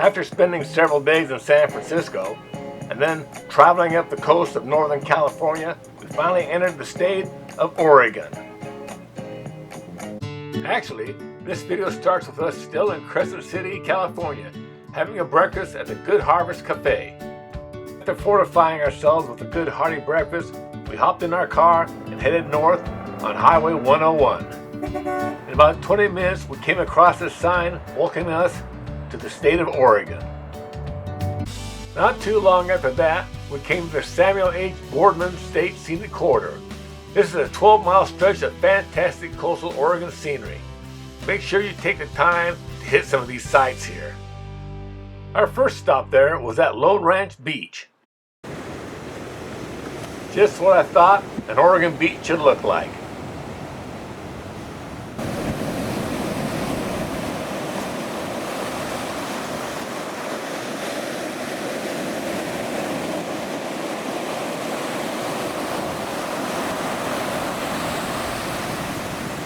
After spending several days in San Francisco, and then traveling up the coast of Northern California, we finally entered the state of Oregon. Actually, this video starts with us still in Crescent City, California, having a breakfast at the Good Harvest Cafe. After fortifying ourselves with a good hearty breakfast, we hopped in our car and headed north on Highway 101. In about 20 minutes, we came across a sign welcoming us to the state of Oregon. Not too long after that, we came to the Samuel H. Boardman State Scenic Corridor. This is a 12-mile stretch of fantastic coastal Oregon scenery. Make sure you take the time to hit some of these sites here. Our first stop there was at Lone Ranch Beach. Just what I thought an Oregon beach should look like.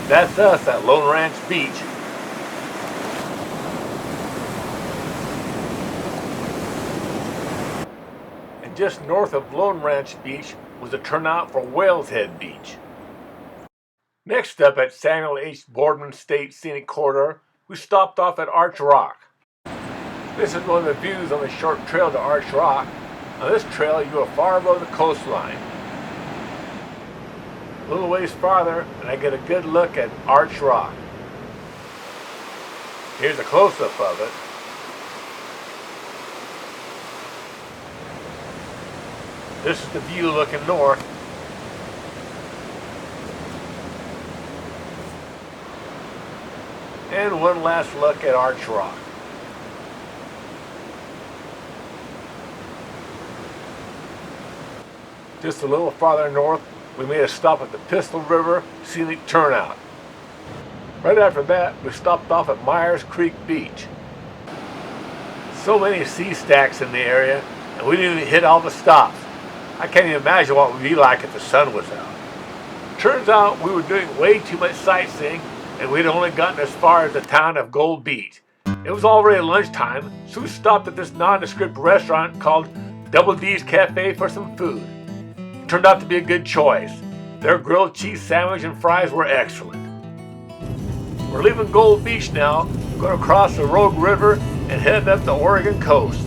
That's us at Lone Ranch Beach. And just north of Lone Ranch Beach was a turnout for Whale's Head Beach. Next up at Samuel H. Boardman State Scenic Corridor, we stopped off at Arch Rock. This is one of the views on the short trail to Arch Rock. On this trail you go far above the coastline. A little ways farther and I get a good look at Arch Rock. Here's a close-up of it. This is the view looking north. And one last look at Arch Rock. Just a little farther north, we made a stop at the Pistol River Scenic Turnout. Right after that, we stopped off at Myers Creek Beach. So many sea stacks in the area, and we didn't even hit all the stops. I can't even imagine what it would be like if the sun was out. Turns out we were doing way too much sightseeing, and we'd only gotten as far as the town of Gold Beach. It was already lunchtime, so we stopped at this nondescript restaurant called Double D's Cafe for some food. It turned out to be a good choice. Their grilled cheese sandwich and fries were excellent. We're leaving Gold Beach now, going to cross the Rogue River and head up the Oregon coast.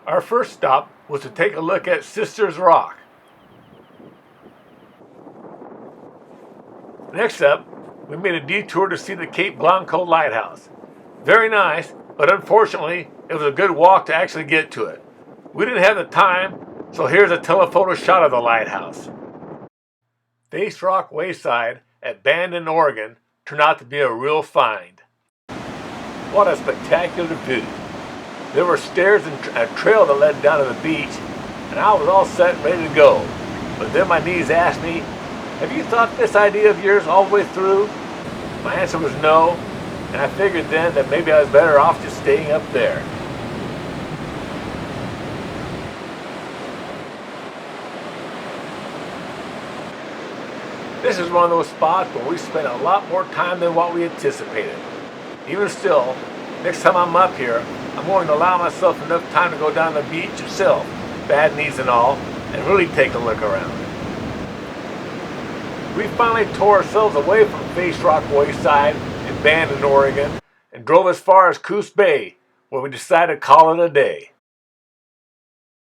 Our first stop was to take a look at Sisters Rock. Next up, we made a detour to see the Cape Blanco Lighthouse. Very nice, but unfortunately, it was a good walk to actually get to it. We didn't have the time, so here's a telephoto shot of the lighthouse. Face Rock Wayside at Bandon, Oregon turned out to be a real find. What a spectacular view. There were stairs and a trail that led down to the beach, and I was all set and ready to go. But then my knees asked me, "Have you thought this idea of yours all the way through?" My answer was no, and I figured then that maybe I was better off just staying up there. This is one of those spots where we spent a lot more time than what we anticipated. Even still, next time I'm up here, I'm going to allow myself enough time to go down the beach itself, bad knees and all, and really take a look around. We finally tore ourselves away from Face Rock Wayside in Bandon, Oregon, and drove as far as Coos Bay, where we decided to call it a day.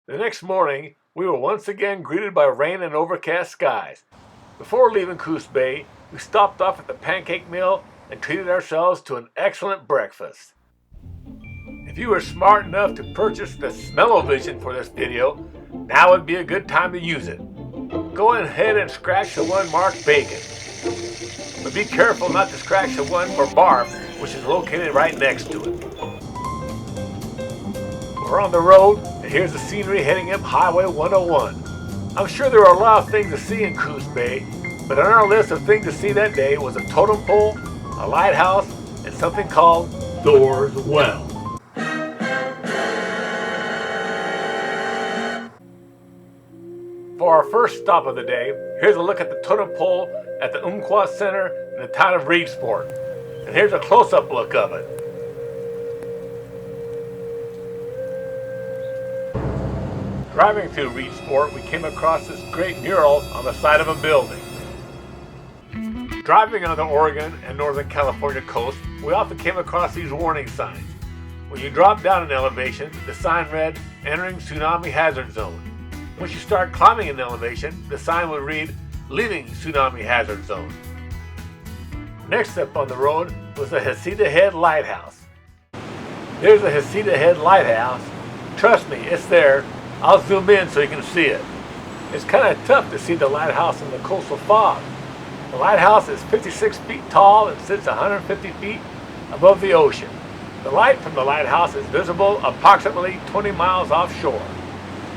The next morning, we were once again greeted by rain and overcast skies. Before leaving Coos Bay, we stopped off at the Pancake Mill and treated ourselves to an excellent breakfast. If you were smart enough to purchase the Smell-O-Vision for this video, now would be a good time to use it. Go ahead and scratch the one marked bacon. But be careful not to scratch the one for barf, which is located right next to it. We're on the road, and here's the scenery heading up Highway 101. I'm sure there are a lot of things to see in Coos Bay, but on our list of things to see that day was a totem pole, a lighthouse, and something called Thors Well. For our first stop of the day, here's a look at the totem pole at the Umpqua Center in the town of Reedsport. And here's a close-up look of it. Driving through Reedsport, we came across this great mural on the side of a building. Driving on the Oregon and Northern California coast, we often came across these warning signs. When you drop down an elevation, the sign read, "Entering Tsunami Hazard Zone." Once you start climbing an elevation, the sign would read, "Leaving Tsunami Hazard Zone." Next up on the road was the Hastings Head Lighthouse. There's the Hastings Head Lighthouse. Trust me, it's there. I'll zoom in so you can see it. It's kind of tough to see the lighthouse in the coastal fog. The lighthouse is 56 feet tall and sits 150 feet above the ocean. The light from the lighthouse is visible approximately 20 miles offshore.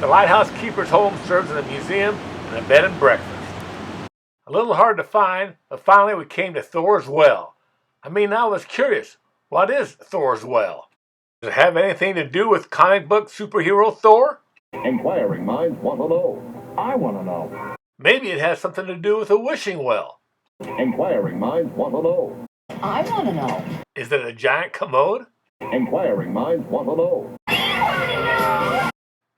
The lighthouse keeper's home serves as a museum and a bed and breakfast. A little hard to find, but finally we came to Thors Well. I was curious, what is Thors Well? Does it have anything to do with comic book superhero Thor? Inquiring minds want to know. I want to know. Maybe it has something to do with a wishing well. Inquiring minds want to know. I want to know. Is it a giant commode? Inquiring minds want to know.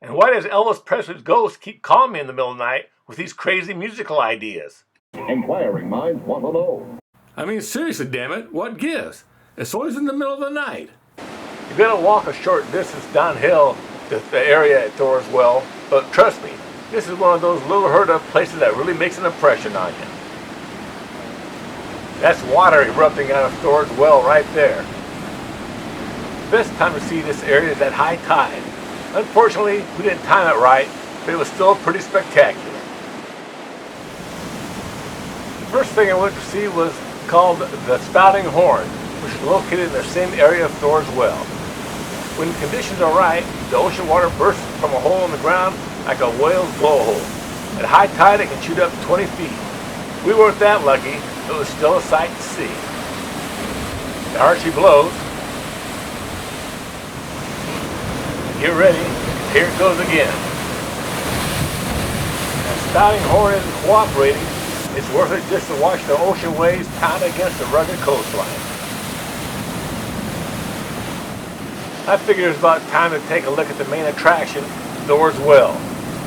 And why does Elvis Presley's ghost keep calling me in the middle of the night with these crazy musical ideas? Inquiring minds want to know. Seriously, damn it, what gives? It's always in the middle of the night. You're gonna walk a short distance downhill to the area at Thors Well, but trust me, this is one of those little heard of places that really makes an impression on you. That's water erupting out of Thors Well right there. The best time to see this area is at high tide. Unfortunately, we didn't time it right, but it was still pretty spectacular. The first thing I went to see was called the Spouting Horn, which is located in the same area of Thors Well. When conditions are right, the ocean water bursts from a hole in the ground like a whale's blowhole. At high tide, it can shoot up 20 feet. We weren't that lucky, but it was still a sight to see. The Archie blows. Get ready, here it goes again. The Spouting Horn isn't cooperating. It's worth it just to watch the ocean waves pound against the rugged coastline. I figure it's about time to take a look at the main attraction, Thors Well.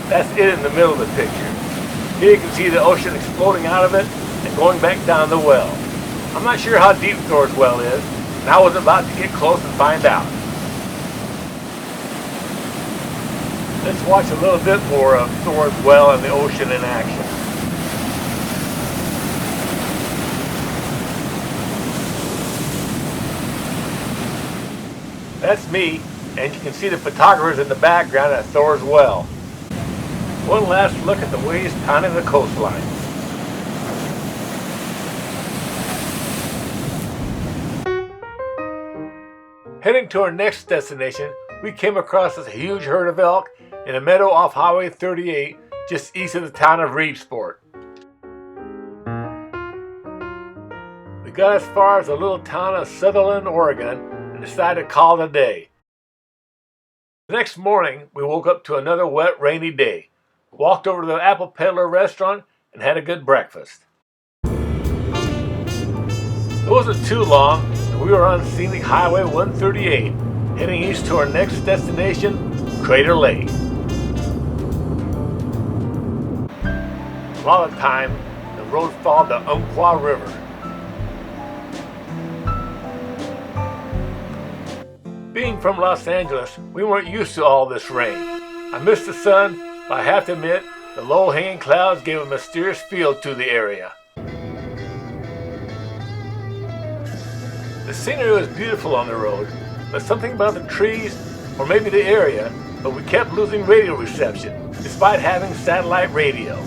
That's it in the middle of the picture. Here you can see the ocean exploding out of it and going back down the well. I'm not sure how deep Thors Well is, and I was about to get close and find out. Let's watch a little bit more of Thors Well and the ocean in action. That's me, and you can see the photographers in the background at Thors Well. One last look at the waves pounding the coastline. Heading to our next destination, we came across this huge herd of elk in a meadow off Highway 38, just east of the town of Reedsport. We got as far as the little town of Sutherland, Oregon, and decided to call it a day. The next morning, we woke up to another wet, rainy day. Walked over to the Apple Peddler restaurant and had a good breakfast. It wasn't too long, and we were on Scenic Highway 138, heading east to our next destination, Crater Lake. A lot of the time, the road followed the Umpqua River. Being from Los Angeles, we weren't used to all this rain. I missed the sun, but I have to admit, the low-hanging clouds gave a mysterious feel to the area. The scenery was beautiful on the road, but something about the trees, or maybe the area, but we kept losing radio reception, despite having satellite radio.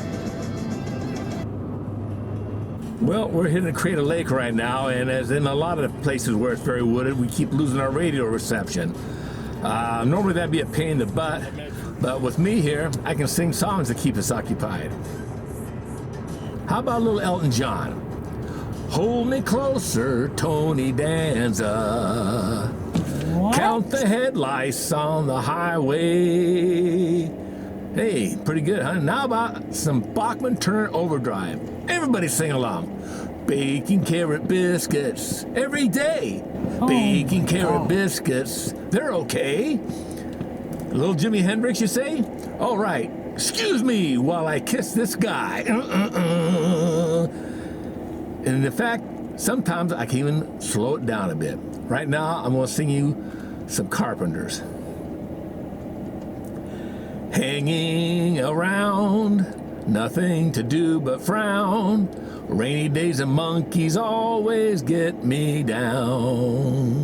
Well, we're hitting Crater Lake right now, and as in a lot of the places where it's very wooded, we keep losing our radio reception. Normally that'd be a pain in the butt, but with me here, I can sing songs that keep us occupied. How about a little Elton John? Hold me closer, Tony Danza. What? Count the headlights on the highway. Hey, pretty good, huh? Now about some Bachman Turner Overdrive. Everybody sing along. Baking carrot biscuits every day. Baking carrot biscuits, they're okay. Little Jimi Hendrix, you say? All right, excuse me while I kiss this guy. And in fact, sometimes I can even slow it down a bit. Right now, I'm going to sing you some Carpenters. Hanging around, nothing to do but frown. Rainy days and monkeys always get me down.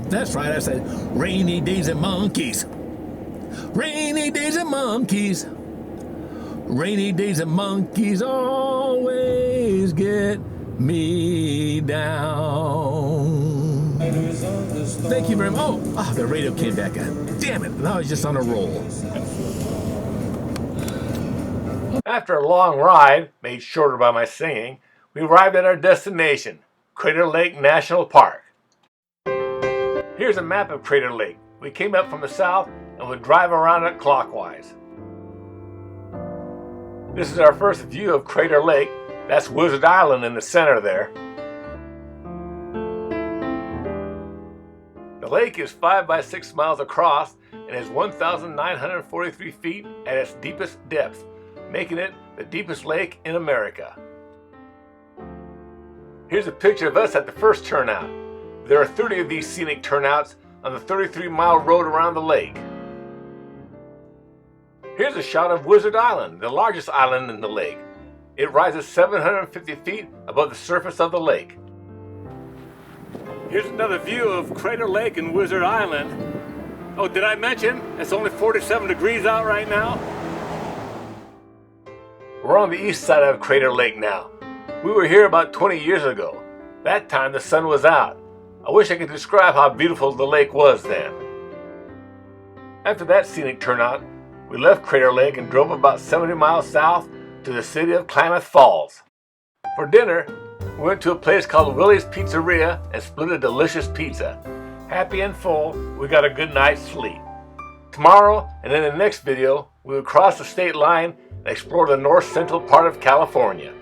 That's right, I said rainy days and monkeys. Rainy days and monkeys. Rainy days and monkeys always get me down. Thank you very much. Oh, the radio came back on. Damn it, now I was just on a roll. After a long ride, made shorter by my singing, we arrived at our destination, Crater Lake National Park. Here's a map of Crater Lake. We came up from the south and would drive around it clockwise. This is our first view of Crater Lake. That's Wizard Island in the center there. The lake is 5 by 6 miles across and is 1,943 feet at its deepest depth, making it the deepest lake in America. Here's a picture of us at the first turnout. There are 30 of these scenic turnouts on the 33-mile road around the lake. Here's a shot of Wizard Island, the largest island in the lake. It rises 750 feet above the surface of the lake. Here's another view of Crater Lake and Wizard Island. Oh, did I mention it's only 47 degrees out right now? We're on the east side of Crater Lake now. We were here about 20 years ago. That time the sun was out. I wish I could describe how beautiful the lake was then. After that scenic turnout, we left Crater Lake and drove about 70 miles south to the city of Klamath Falls. For dinner, we went to a place called Willie's Pizzeria and split a delicious pizza. Happy and full, we got a good night's sleep. Tomorrow, and in the next video, we will cross the state line and explore the north central part of California.